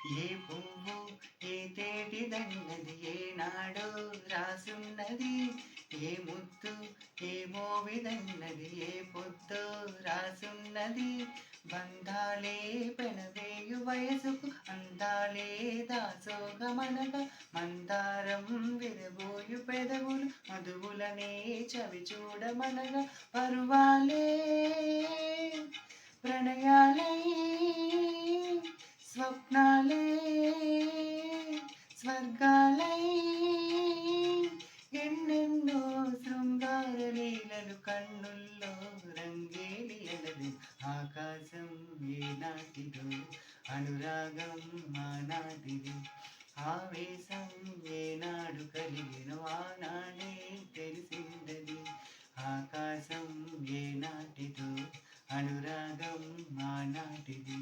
ఏ పువ్వు ఏ తేటిదన్నది ఏనాడో రాసున్నది, ఏ ముద్దు ఏ మోవిదన్నది ఏ పొద్దో రాసున్నది. బంధాలే పెనవేయు వయసుకు అందాలే దాసోగమనగా, మందారం విరబోయు పెదవులు మధువులనే చవి చూడమనగా, పరువాలే ప్రణయాలై స్వప్నాలే స్వర్గాలై ఎన్నెన్నో శృంగార లీలలు కన్నుల్లో రంగేలి ఎలది. ఆకాశం ఏనాటిదో అనురాగం ఆనాటిది, ఆవేశం ఏనాడు కలిగినో ఆనాడే తెలిసిందది. ఆకాశం ఏనాటిదో అనురాగం ఆనాటిది.